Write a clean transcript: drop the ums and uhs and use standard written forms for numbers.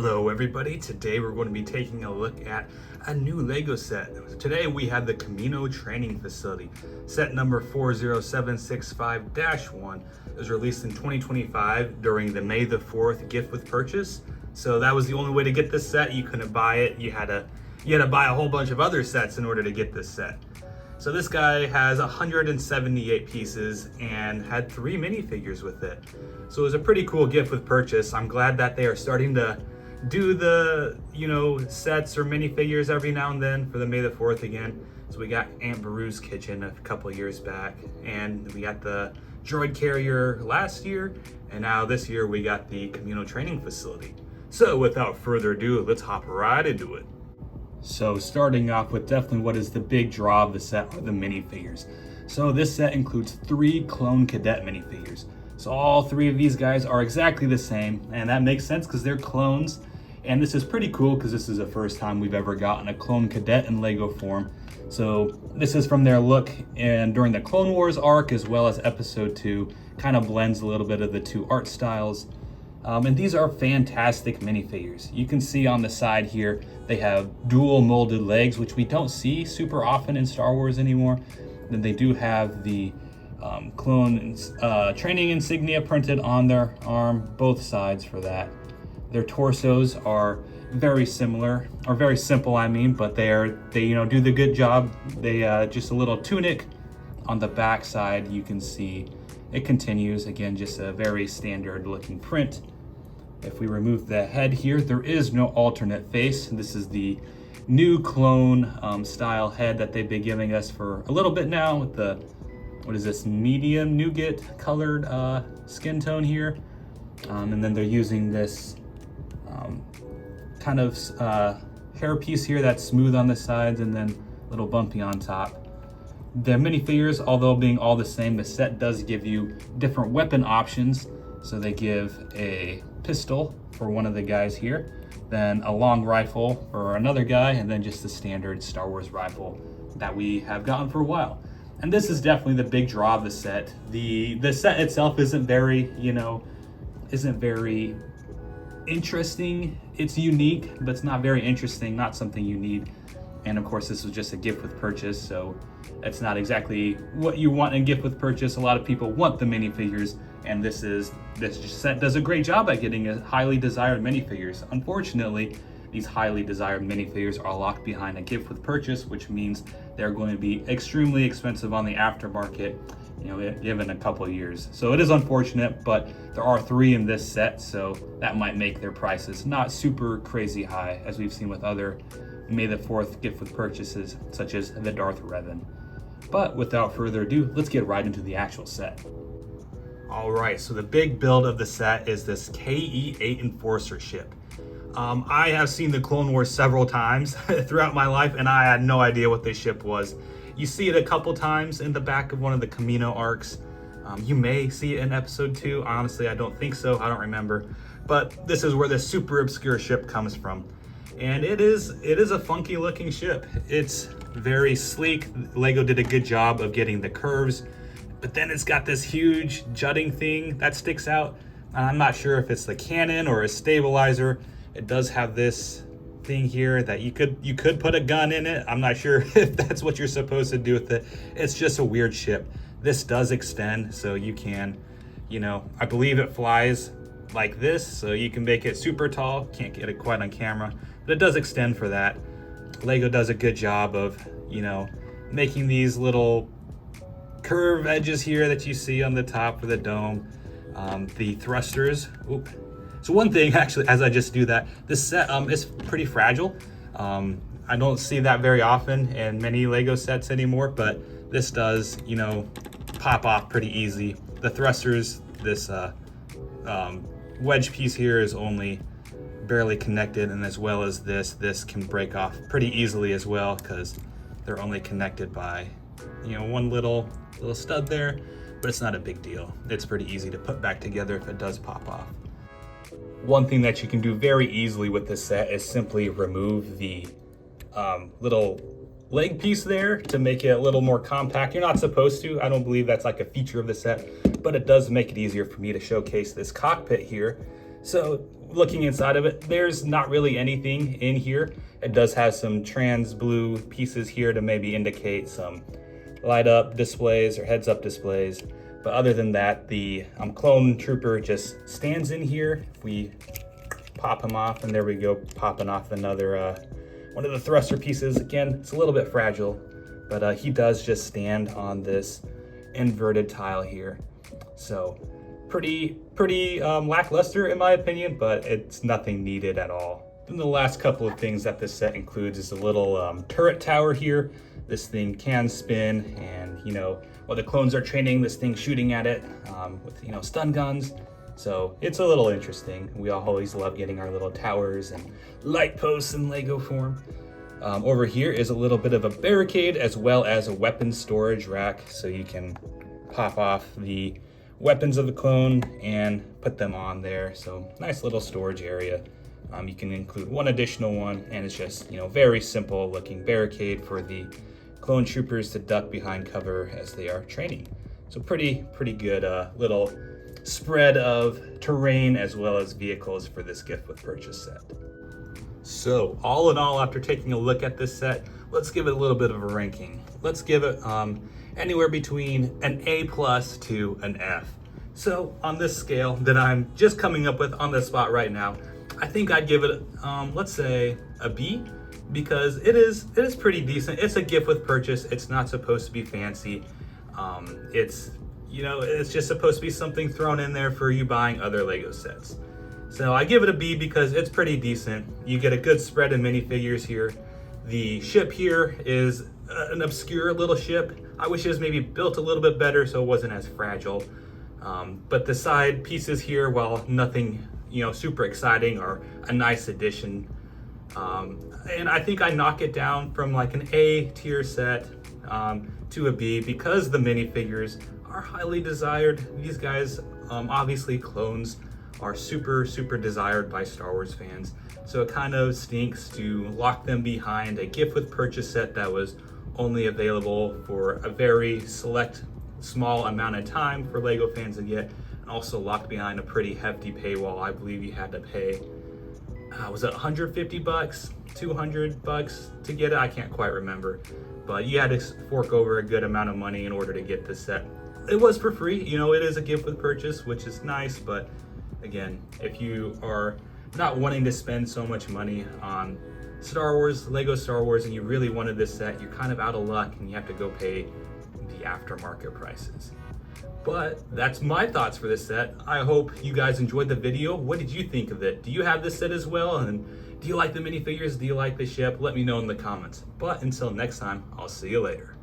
Hello everybody, today we're going to be taking a look at a new LEGO set. Today we have the Kamino Training Facility. Set number 40765-1. It was released in 2025 during the May the 4th gift with purchase. So that was the only way to get this set. You couldn't buy it. You had to buy a whole bunch of other sets in order to get this set. So this guy has 178 pieces and had 3 minifigures with it. So it was a pretty cool gift with purchase. I'm glad that they are starting to do the, sets or minifigures every now and then for the May the 4th again. So we got Aunt Beru's Kitchen a couple of years back, and we got the Droid Carrier last year, and now this year we got the Kamino Training Facility. So without further ado, let's hop right into it. So starting off with definitely what is the big draw of the set are the minifigures. So this set includes 3 clone cadet minifigures. So all 3 of these guys are exactly the same, and that makes sense because they're clones. And this is pretty cool because this is the first time we've ever gotten a clone cadet in LEGO form. So this is from their look and during the Clone Wars arc as well as episode 2. Kind of blends a little bit of the 2 art styles. And these are fantastic minifigures. You can see on the side here, they have dual molded legs, which we don't see super often in Star Wars anymore. Then they do have the clone training insignia printed on their arm, both sides for that. Their torsos are very similar, or very simple, but they do the good job. They just a little tunic on the back side. You can see it continues, again, just a very standard looking print. If we remove the head here, there is no alternate face. This is the new clone style head that they've been giving us for a little bit now with the, what is this, medium nougat colored skin tone here. And then they're using this kind of hair piece here that's smooth on the sides and then a little bumpy on top. The minifigures, although being all the same, the set does give you different weapon options. So they give a pistol for one of the guys here, then a long rifle for another guy, and then just the standard Star Wars rifle that we have gotten for a while. And this is definitely the big draw of the set. The set itself isn't very, isn't very interesting. It's unique, but it's not very interesting, not something you need. And of course, this was just a gift with purchase, so it's not exactly what you want in gift with purchase. A lot of people want the minifigures, and this set does a great job at getting a highly desired minifigures. Unfortunately, these highly desired minifigures are locked behind a gift with purchase, which means they're going to be extremely expensive on the aftermarket, given a couple of years. So it is unfortunate, but there are 3 in this set, so that might make their prices not super crazy high, as we've seen with other May the 4th gift with purchases, such as the Darth Revan. But without further ado, let's get right into the actual set. All right, so the big build of the set is this KE-8 Enforcer ship. I have seen the Clone Wars several times throughout my life, and I had no idea what this ship was. You see it a couple times in the back of one of the Kamino arcs. You may see it in episode 2. Honestly, I don't think so. I don't remember. But this is where the super obscure ship comes from. And it is a funky looking ship. It's very sleek. LEGO did a good job of getting the curves, but then it's got this huge jutting thing that sticks out. I'm not sure if it's the cannon or a stabilizer. It does have this thing here that you could put a gun in it. I'm not sure if that's what you're supposed to do with it. It's just a weird ship. This does extend, so you can, I believe it flies like this, so you can make it super tall. Can't get it quite on camera, but it does extend for that. LEGO does a good job of, making these little curve edges here that you see on the top for the dome. The thrusters. Oop. So one thing, actually, as I just do that, this set is pretty fragile. I don't see that very often in many LEGO sets anymore, but this does, pop off pretty easy. The thrusters, this wedge piece here is only barely connected, and as well as this can break off pretty easily as well because they're only connected by, one little stud there, but it's not a big deal. It's pretty easy to put back together if it does pop off. One thing that you can do very easily with this set is simply remove the little leg piece there to make it a little more compact. You're not supposed to. I don't believe that's like a feature of the set, but it does make it easier for me to showcase this cockpit here. So looking inside of it, there's not really anything in here. It does have some trans blue pieces here to maybe indicate some light up displays or heads up displays. But other than that, the clone trooper just stands in here. If we pop him off, and there we go, popping off another one of the thruster pieces. Again, it's a little bit fragile, but he does just stand on this inverted tile here. So pretty lackluster in my opinion, but it's nothing needed at all. And the last couple of things that this set includes is a little turret tower here. This thing can spin, and while the clones are training, this thing shooting at it with stun guns. So it's a little interesting. We always love getting our little towers and light posts in Lego form. Over here is a little bit of a barricade as well as a weapon storage rack, so you can pop off the weapons of the clone and put them on there. So nice little storage area. You can include one additional one, and it's just very simple looking barricade for the clone troopers to duck behind cover as they are training. So pretty good little spread of terrain as well as vehicles for this gift with purchase set. So all in all, after taking a look at this set, let's give it a little bit of a ranking. Let's give it anywhere between an A+ to an F. So on this scale that I'm just coming up with on the spot right now, I think I'd give it let's say a B, because it is pretty decent. It's a gift with purchase. It's not supposed to be fancy. It's just supposed to be something thrown in there for you buying other Lego sets. So I give it a B because it's pretty decent. You get a good spread of minifigures here. The ship here is an obscure little ship. I wish it was maybe built a little bit better so it wasn't as fragile. But the side pieces here, while nothing super exciting, are a nice addition. And I think I knock it down from like an A tier set to a B because the minifigures are highly desired. These guys, obviously clones, are super desired by Star Wars fans. So it kind of stinks to lock them behind a gift with purchase set that was only available for a very select small amount of time for Lego fans to get, and also locked behind a pretty hefty paywall. I believe you had to pay, was it $150, $200 to get it? I can't quite remember, but you had to fork over a good amount of money in order to get this set. It was for free, it is a gift with purchase, which is nice, but again, if you are not wanting to spend so much money on Star Wars, Lego Star Wars, and you really wanted this set, you're kind of out of luck and you have to go pay the aftermarket prices. But that's my thoughts for this set. I hope you guys enjoyed the video. What did you think of it? Do you have this set as well? And do you like the minifigures? Do you like the ship? Let me know in the comments. But until next time, I'll see you later.